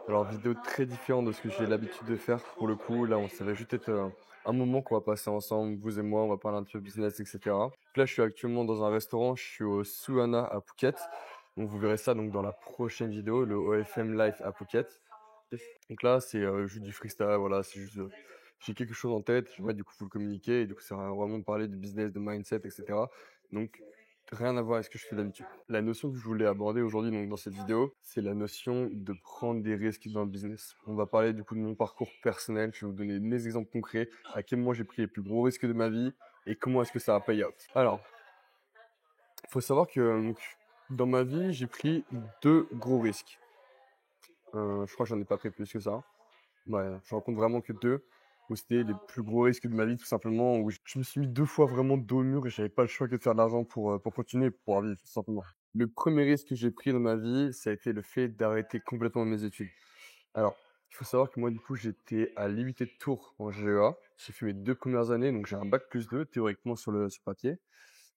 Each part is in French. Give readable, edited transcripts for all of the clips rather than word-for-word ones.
Alors, vidéo très différente de ce que j'ai l'habitude de faire. Pour le coup, là, ça va juste être un moment qu'on va passer ensemble, vous et moi. On va parler un petit peu business, etc. Là, je suis actuellement dans un restaurant. Je suis au Suana à Phuket. Donc, vous verrez ça donc dans la prochaine vidéo, le OFM Life à Phuket. Donc là, c'est juste du freestyle. Voilà, c'est juste. J'ai quelque chose en tête. J'aimerais du coup vous le communiquer. Et du coup, ça va vraiment parler du business, de mindset, etc. Donc, rien à voir avec ce que je fais d'habitude. La notion que je voulais aborder aujourd'hui donc dans cette vidéo, c'est la notion de prendre des risques dans le business. On va parler du coup de mon parcours personnel. Je vais vous donner mes exemples concrets, à quel moment j'ai pris les plus gros risques de ma vie et comment est-ce que ça a pay out. Alors, il faut savoir que donc, dans ma vie, j'ai pris deux gros risques. Je crois que j'en ai pas pris plus que ça. Ouais, je rencontre vraiment que deux, où c'était les plus gros risques de ma vie, tout simplement, où je me suis mis deux fois vraiment dos au mur et j'avais pas le choix que de faire de l'argent pour continuer, pour pouvoir vivre, tout simplement. Le premier risque que j'ai pris dans ma vie, ça a été le fait d'arrêter complètement mes études. Alors, il faut savoir que moi, du coup, j'étais à l'IUT de Tours en GEA. J'ai fait mes deux premières années, donc j'ai un bac plus 2 théoriquement sur papier.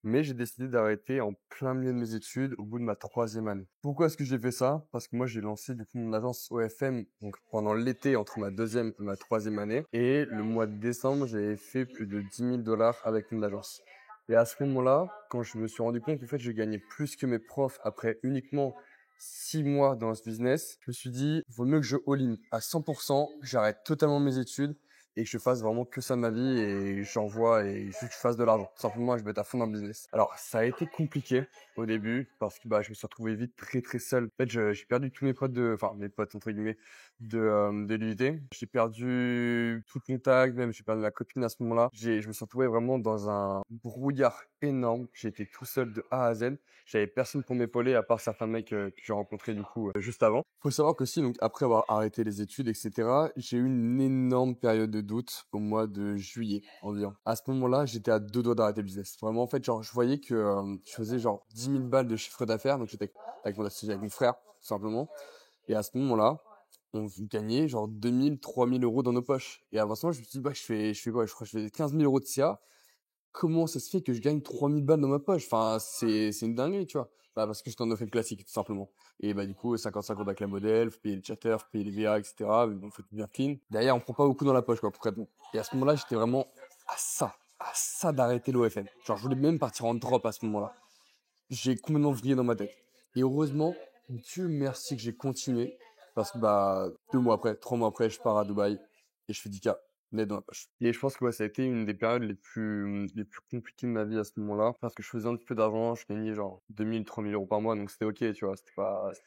Mais j'ai décidé d'arrêter en plein milieu de mes études au bout de ma troisième année. Pourquoi est-ce que j'ai fait ça? Parce que moi j'ai lancé du coup mon agence OFM donc pendant l'été entre ma deuxième et ma troisième année. Et le mois de décembre, j'avais fait plus de 10 000 $ avec mon agence. Et à ce moment-là, quand je me suis rendu compte qu'en fait je gagnais plus que mes profs après uniquement 6 mois dans ce business, je me suis dit, vaut mieux que je all-in à 100%, j'arrête totalement mes études et que je fasse vraiment que ça de ma vie et j'envoie et juste que je fasse de l'argent. Tout simplement, je vais être à fond dans le business. Alors, ça a été compliqué au début parce que je me suis retrouvé vite très très seul. En fait, j'ai perdu tous mes potes enfin mes potes entre guillemets de l'UT. J'ai perdu tout contact, même j'ai perdu ma copine à ce moment-là. Je me suis retrouvé vraiment dans un brouillard énorme. J'ai été tout seul de A à Z. J'avais personne pour m'épauler à part certains mecs que j'ai rencontrés du coup juste avant. Faut savoir que si, donc après avoir arrêté les études, etc., j'ai eu une énorme période de doute au mois de juillet environ. À ce moment-là, j'étais à deux doigts d'arrêter le business. Vraiment, en fait, genre, je voyais que je faisais genre 10 000 balles de chiffre d'affaires, donc j'étais avec avec mon frère, tout simplement. Et à ce moment-là, on gagnait genre 2 000, 3 000 euros dans nos poches. Et avant ça, je me suis dit, je fais quoi? Je crois que je fais 15 000 euros de CA. Comment ça se fait que je gagne 3 000 balles dans ma poche? Enfin, c'est une dinguerie, tu vois. Parce que je t'en ai fait le classique, tout simplement. Et du coup, 50-50 avec la modèle, faut payer le chatter, faut payer les VA, etc. Donc, faut être bien clean. Derrière, on prend pas beaucoup dans la poche, quoi, concrètement. Et à ce moment-là, j'étais vraiment à ça d'arrêter l'OFM. Genre, je voulais même partir en drop à ce moment-là. J'ai complètement vrillé dans ma tête. Et heureusement, Dieu merci que j'ai continué. Parce que 2 mois après, 3 mois après, je pars à Dubaï et je fais 10K net dans la poche. Et je pense que ça a été une des périodes les plus compliquées de ma vie à ce moment-là. Parce que je faisais un petit peu d'argent, je gagnais genre 2000, 3000 euros par mois, donc c'était ok, tu vois. C'était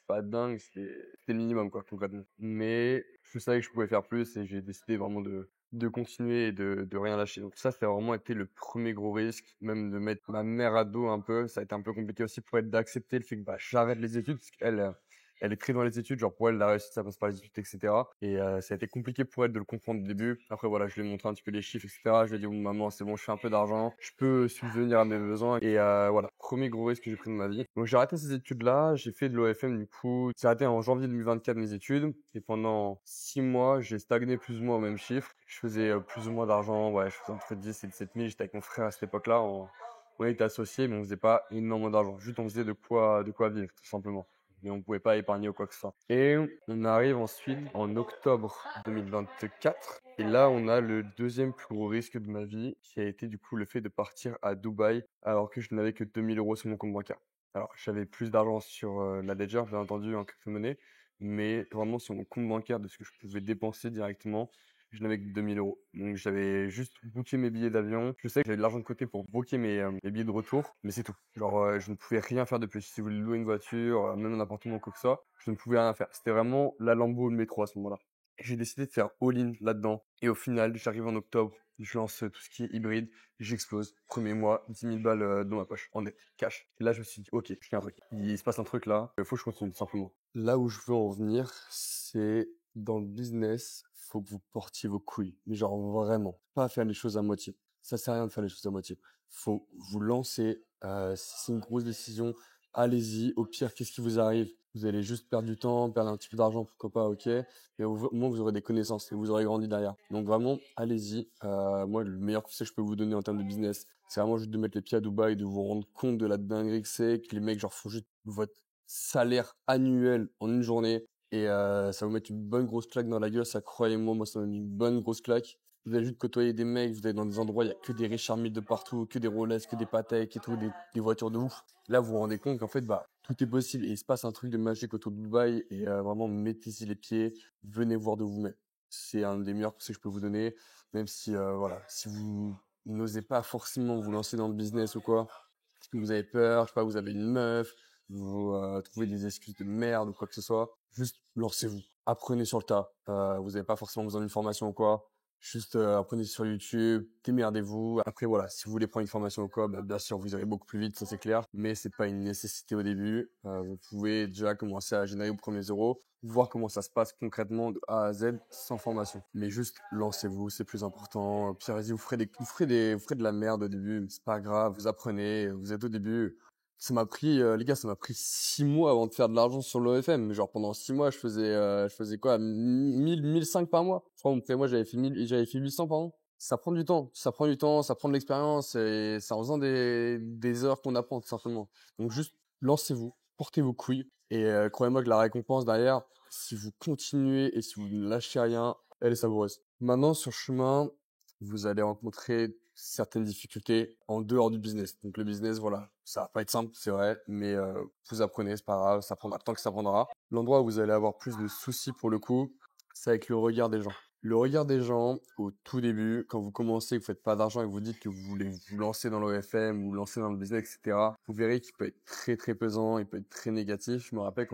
pas dingue, c'était le minimum, quoi, concrètement. Mais je savais que je pouvais faire plus et j'ai décidé vraiment de continuer et de rien lâcher. Donc ça a vraiment été le premier gros risque, même de mettre ma mère à dos un peu. Ça a été un peu compliqué aussi pour elle d'accepter le fait que j'arrête les études, parce qu'elle elle est très dans les études, genre pour elle la réussite ça passe par les études, etc. Et ça a été compliqué pour elle de le comprendre au début. Après voilà, je lui ai montré un petit peu les chiffres, etc. Je lui ai dit bon maman c'est bon, je fais un peu d'argent, je peux subvenir à mes besoins. Et voilà, premier gros risque que j'ai pris de ma vie. Donc j'ai arrêté ces études-là, j'ai fait de l'OFM du coup. J'ai arrêté en janvier 2024 mes études et pendant 6 mois j'ai stagné plus ou moins au même chiffre. Je faisais plus ou moins d'argent, ouais, je faisais entre 10 et 17 000. J'étais avec mon frère à cette époque-là. On était associés, mais on faisait pas énormément d'argent. Juste, on faisait de quoi vivre, tout simplement. Mais on pouvait pas épargner ou quoi que ce soit. Et on arrive ensuite en octobre 2024. Et là, on a le deuxième plus gros risque de ma vie, qui a été du coup le fait de partir à Dubaï, alors que je n'avais que 2 000 € sur mon compte bancaire. Alors, j'avais plus d'argent sur la Ledger, bien entendu, en crypto-monnaie, mais vraiment sur mon compte bancaire de ce que je pouvais dépenser directement, je n'avais que 2 000 €. Donc j'avais juste booké mes billets d'avion. Je sais que j'avais de l'argent de côté pour booker mes billets de retour, mais c'est tout. Genre je ne pouvais rien faire de plus. Si vous voulez louer une voiture, même un appartement, quoi que ce soit, je ne pouvais rien faire. C'était vraiment la Lambo, le métro à ce moment-là. Et j'ai décidé de faire all-in là-dedans. Et au final, j'arrive en octobre, je lance tout ce qui est hybride, j'explose. Premier mois, 10 000 balles dans ma poche, en net, cash. Et là, je me suis dit, ok, il y a un truc. Il se passe un truc là, il faut que je continue, tout simplement. Là où je veux en venir, c'est dans le business, faut que vous portiez vos couilles. Mais genre vraiment, pas faire les choses à moitié. Ça sert à rien de faire les choses à moitié. Faut vous lancer. Si c'est une grosse décision, allez-y. Au pire, qu'est-ce qui vous arrive? Vous allez juste perdre du temps, perdre un petit peu d'argent, pourquoi pas, ok. Mais au moins, vous aurez des connaissances et vous aurez grandi derrière. Donc vraiment, allez-y. Moi, le meilleur conseil que je peux vous donner en termes de business, c'est vraiment juste de mettre les pieds à Dubaï, de vous rendre compte de la dinguerie que c'est, que les mecs genre font juste votre salaire annuel en une journée. et ça va vous mettre une bonne grosse claque dans la gueule, ça, croyez-moi, moi, ça m'a mis une bonne grosse claque. Vous allez juste côtoyer des mecs, vous allez dans des endroits, il y a que des Richard Mille de partout, que des Rolex, que des Patek et tout, des voitures de ouf. Là, vous vous rendez compte qu'en fait, bah, tout est possible et il se passe un truc de magique autour de Dubaï et vraiment, mettez-y les pieds, venez voir de vous-même. C'est un des meilleurs conseils que je peux vous donner, même si, voilà, si vous n'osez pas forcément vous lancer dans le business ou quoi, parce que vous avez peur, je sais pas, vous avez une meuf, vous trouvez des excuses de merde ou quoi que ce soit, juste lancez-vous. Apprenez sur le tas. Vous n'avez pas forcément besoin d'une formation ou quoi. Juste apprenez sur YouTube, démerdez-vous. Après voilà, si vous voulez prendre une formation ou quoi, bah, bien sûr vous irez beaucoup plus vite, ça c'est clair. Mais c'est pas une nécessité au début. Vous pouvez déjà commencer à générer vos premiers euros, voir comment ça se passe concrètement de A à Z sans formation. Mais juste lancez-vous, c'est plus important. Puis vas-y, vous ferez de la merde au début, mais c'est pas grave. Vous apprenez, vous êtes au début. Ça m'a pris, les gars, ça m'a pris 6 mois avant de faire de l'argent sur l'OFM. Genre, pendant 6 mois, je faisais quoi, 1005 par mois? Je crois, après, moi, j'avais fait 800 par an. Ça prend du temps. Ça prend du temps, ça prend de l'expérience et c'est en faisant des heures qu'on apprend, tout simplement. Donc, juste, lancez-vous, portez vos couilles et croyez-moi que la récompense derrière, si vous continuez et si vous ne lâchez rien, elle est savoureuse. Maintenant, sur le chemin, vous allez rencontrer certaines difficultés en dehors du business. Donc le business, voilà, ça va pas être simple, c'est vrai, mais vous apprenez, c'est pas grave, ça prendra le temps que ça prendra. L'endroit où vous allez avoir plus de soucis pour le coup, c'est avec le regard des gens. Le regard des gens, au tout début, quand vous commencez, que vous faites pas d'argent et que vous dites que vous voulez vous lancer dans l'OFM ou vous lancer dans le business, etc., vous verrez qu'il peut être très très pesant, il peut être très négatif. Je me rappelle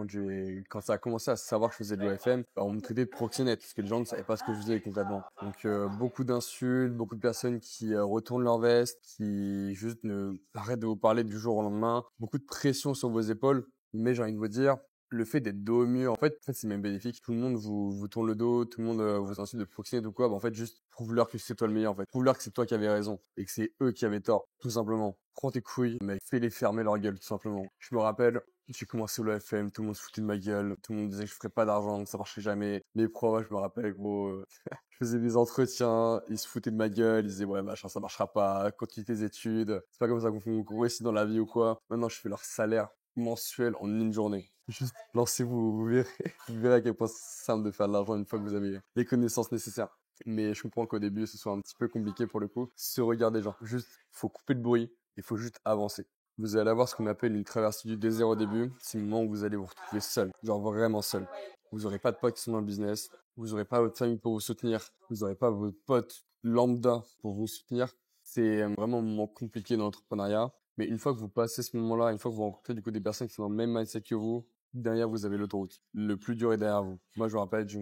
quand ça a commencé à se savoir que je faisais de l'OFM, bah, on me traitait de proxénète parce que les gens ne savaient pas ce que je faisais concrètement. Donc beaucoup d'insultes, beaucoup de personnes qui retournent leur veste, qui juste ne arrêtent de vous parler du jour au lendemain, beaucoup de pression sur vos épaules. Mais j'ai envie de vous dire, le fait d'être dos au mur, en fait, c'est même bénéfique. Tout le monde vous tourne le dos, tout le monde vous insulte de proxénète ou quoi. Bah, en fait, juste prouve-leur que c'est toi le meilleur, en fait. Prouve-leur que c'est toi qui avais raison et que c'est eux qui avaient tort, tout simplement. Prends tes couilles, mec, fais-les fermer leur gueule, tout simplement. Je me rappelle, j'ai commencé au FM, tout le monde se foutait de ma gueule, tout le monde disait que je ferais pas d'argent, que ça marcherait jamais. Les pros, je me rappelle, gros, je faisais des entretiens, ils se foutaient de ma gueule, ils disaient ouais machin ça marchera pas, continue tes études, c'est pas comme ça qu'on réussit dans la vie ou quoi. Maintenant je fais leur salaire mensuel en une journée. Juste lancez-vous, vous verrez, vous verrez à quel point c'est simple de faire de l'argent une fois que vous avez les connaissances nécessaires. Mais je comprends qu'au début ce soit un petit peu compliqué pour le coup. Se regarder genre, juste faut couper le bruit, il faut juste avancer. Vous allez avoir ce qu'on appelle une traversée du désert au début. C'est le moment où vous allez vous retrouver seul, genre vraiment seul. Vous aurez pas de potes qui sont dans le business, vous aurez pas votre famille pour vous soutenir, vous aurez pas vos potes lambda pour vous soutenir. C'est vraiment un moment compliqué dans l'entrepreneuriat. Mais une fois que vous passez ce moment-là, une fois que vous rencontrez du coup des personnes qui sont dans le même mindset que vous, derrière vous avez l'autoroute. Le plus dur est derrière vous. Moi je me rappelle, je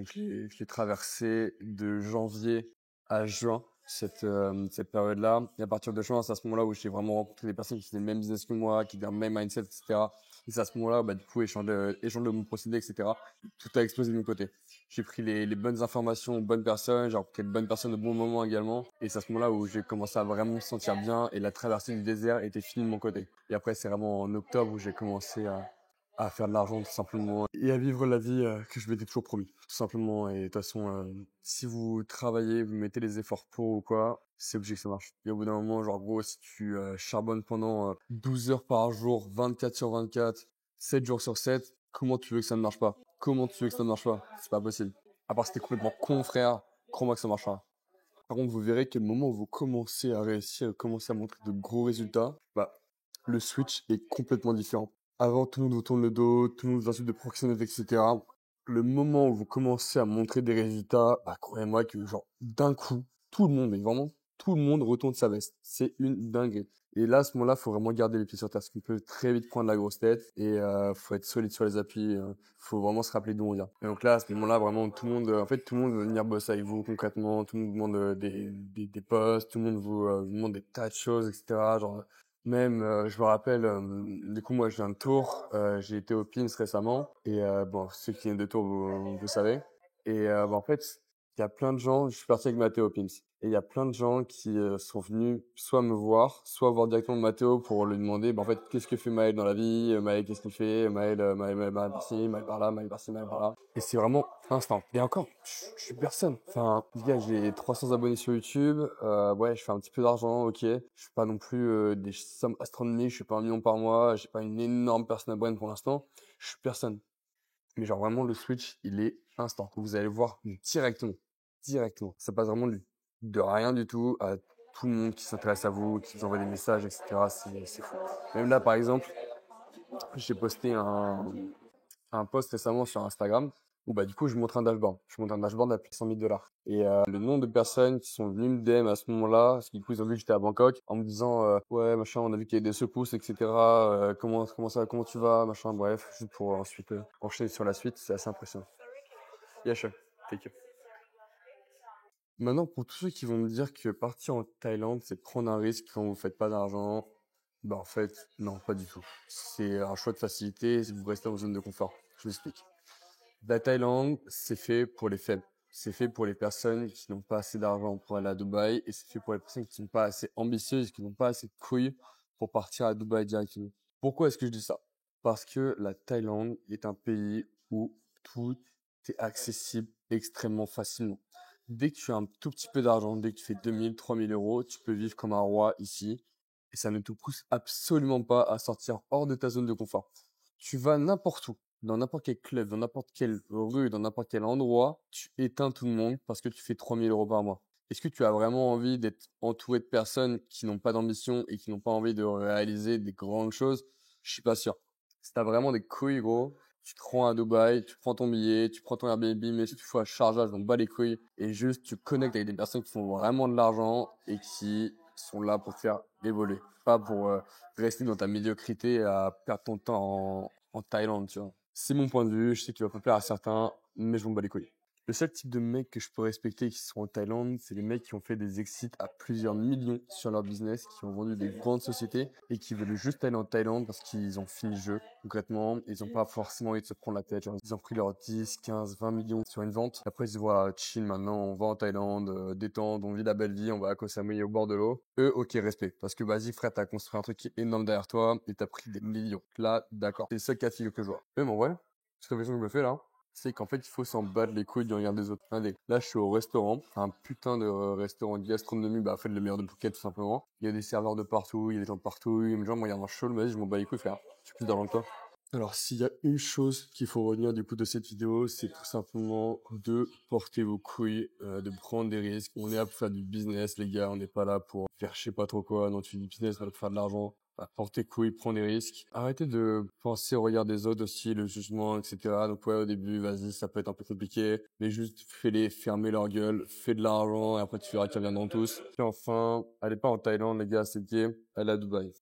l'ai traversé de janvier à juin, cette période-là. Et à partir de juin, c'est à ce moment-là où j'ai vraiment rencontré des personnes qui faisaient le même business que moi, qui avaient le même mindset, etc. Et c'est à ce moment-là, bah, du coup, échange de mon procédé, etc. Tout a explosé de mon côté. J'ai pris les bonnes informations aux bonnes personnes, j'ai rencontré de bonnes personnes au bon moment également. Et c'est à ce moment-là où j'ai commencé à vraiment me sentir bien et la traversée du désert était finie de mon côté. Et après, c'est vraiment en octobre où j'ai commencé à faire de l'argent tout simplement et à vivre la vie que je m'étais toujours promis, tout simplement. Et de toute façon, si vous travaillez, vous mettez les efforts pour ou quoi, c'est obligé que ça marche. Et au bout d'un moment, genre gros, si tu charbonnes pendant 12 heures par jour, 24 sur 24, 7 jours sur 7, comment tu veux que ça ne marche pas? Comment tu veux que ça ne marche pas? C'est pas possible. À part si t'es complètement con, frère, crois-moi que ça marchera. Par contre, vous verrez que le moment où vous commencez à réussir, commencez à montrer de gros résultats, bah, le switch est complètement différent. Avant, tout le monde vous tourne le dos, tout le monde vous insulte de proxénète, etc. Le moment où vous commencez à montrer des résultats, bah, croyez-moi que, genre, d'un coup, tout le monde, mais vraiment, tout le monde retourne sa veste. C'est une dinguerie. Et là, à ce moment-là, faut vraiment garder les pieds sur terre, parce qu'on peut très vite prendre la grosse tête, et faut être solide sur les appuis, faut vraiment se rappeler d'où on vient. Et donc là, à ce moment-là, vraiment, tout le monde, en fait, tout le monde veut venir bosser avec vous concrètement, tout le monde vous demande des postes, tout le monde vous demande des tas de choses, etc. Genre, même, je me rappelle, du coup, moi, je viens de Tours, j'ai été au Pins récemment, et bon, ceux qui viennent de Tours, vous savez. Et bah, en fait, il y a plein de gens, je suis parti avec Mathéo au Pins, et il y a plein de gens qui sont venus soit me voir, soit voir directement Mathéo pour lui demander, bah, en fait, qu'est-ce que fait Maël dans la vie, Maël, qu'est-ce qu'il fait, Maël par-ci, Maël par-là, Maël par-ci, Maël par-là. Et c'est vraiment instant. Et encore, je suis personne. Enfin, les gars, j'ai 300 abonnés sur YouTube. Ouais, je fais un petit peu d'argent, ok. Je suis pas non plus des sommes astronomiques. Je fais pas 1 million par mois. J'ai pas une énorme personne à brand pour l'instant. Je suis personne. Mais genre vraiment, le switch, il est instant. Vous allez voir directement. Directement. Ça passe vraiment de rien du tout à tout le monde qui s'intéresse à vous, qui vous envoie des messages, etc. C'est fou. Même là, par exemple, j'ai posté un post récemment sur Instagram où bah du coup je montre un dashboard. Je montre un dashboard à plus de 100 000 $. Et le nombre de personnes qui sont venues me DM à ce moment-là, parce que du coup ils ont vu que j'étais à Bangkok, en me disant ouais machin, on a vu qu'il y avait des secousses, etc. Comment tu vas, machin, bref, juste pour ensuite enchaîner sur la suite, c'est assez impressionnant. Yeah, sure. Thank you. Maintenant, pour tous ceux qui vont me dire que partir en Thaïlande, c'est prendre un risque quand vous faites pas d'argent, bah en fait, non, pas du tout. C'est un choix de facilité, vous restez en zone de confort. Je m'explique. La Thaïlande, c'est fait pour les faibles. C'est fait pour les personnes qui n'ont pas assez d'argent pour aller à Dubaï et c'est fait pour les personnes qui ne sont pas assez ambitieuses, qui n'ont pas assez de couilles pour partir à Dubaï directement. Pourquoi est-ce que je dis ça? Parce que la Thaïlande est un pays où tout est accessible extrêmement facilement. Dès que tu as un tout petit peu d'argent, dès que tu fais 2000, 3000 euros, tu peux vivre comme un roi ici et ça ne te pousse absolument pas à sortir hors de ta zone de confort. Tu vas n'importe où, dans n'importe quel club, dans n'importe quelle rue, dans n'importe quel endroit, tu éteins tout le monde parce que tu fais 3000 euros par mois. Est-ce que tu as vraiment envie d'être entouré de personnes qui n'ont pas d'ambition et qui n'ont pas envie de réaliser des grandes choses? Je suis pas sûr. Si t'as vraiment des couilles, gros, tu te rends à Dubaï, tu prends ton billet, tu prends ton Airbnb, mais si tu fais un chargeage, on bas les couilles, et juste tu connectes avec des personnes qui font vraiment de l'argent et qui sont là pour te faire évoluer. Pas pour rester dans ta médiocrité à perdre ton temps en Thaïlande, tu vois. C'est mon point de vue, je sais qu'il va pas plaire à certains, mais je m'en bats les couilles. Le seul type de mec que je peux respecter qui sont en Thaïlande, c'est les mecs qui ont fait des exits à plusieurs millions sur leur business, qui ont vendu des grandes sociétés et qui veulent juste aller en Thaïlande parce qu'ils ont fini le jeu. Concrètement, ils n'ont pas forcément envie de se prendre la tête. Genre, ils ont pris leurs 10, 15, 20 millions sur une vente. Après, ils se voient chill maintenant, on va en Thaïlande, détente, on vit la belle vie, on va à Koh Samui au bord de l'eau. Eux, ok, respect. Parce que vas-y, frère, t'as construit un truc qui est énorme derrière toi et t'as pris des millions. Là, d'accord. C'est le seul cas de figure que je vois. Même en vrai, cette réflexion que je me fais là, c'est qu'en fait, il faut s'en battre les couilles du regard des autres. Regardez, là, je suis au restaurant, un putain de restaurant de gastronomie, bah, en fait, le meilleur de Phuket, tout simplement. Il y a des serveurs de partout, il y a des gens de partout, les gens me regardent en chaud, mais vas-y, je m'en bats les couilles, frère. J'ai plus d'argent que toi. Alors, s'il y a une chose qu'il faut retenir du coup de cette vidéo, c'est tout simplement de porter vos couilles, de prendre des risques. On est là pour faire du business, les gars. On n'est pas là pour faire je sais pas trop quoi. Non, tu fais du business, on va faire de l'argent. Bah, porte tes couilles, prends des risques. Arrêtez de penser au regard des autres aussi, le jugement, etc. Donc ouais, au début, vas-y, ça peut être un peu compliqué, mais juste fais-les fermer leur gueule, fais de l'argent, et après tu verras qu'ils reviendront tous. Puis enfin, allez pas en Thaïlande, les gars, c'est gay, allez à Dubaï.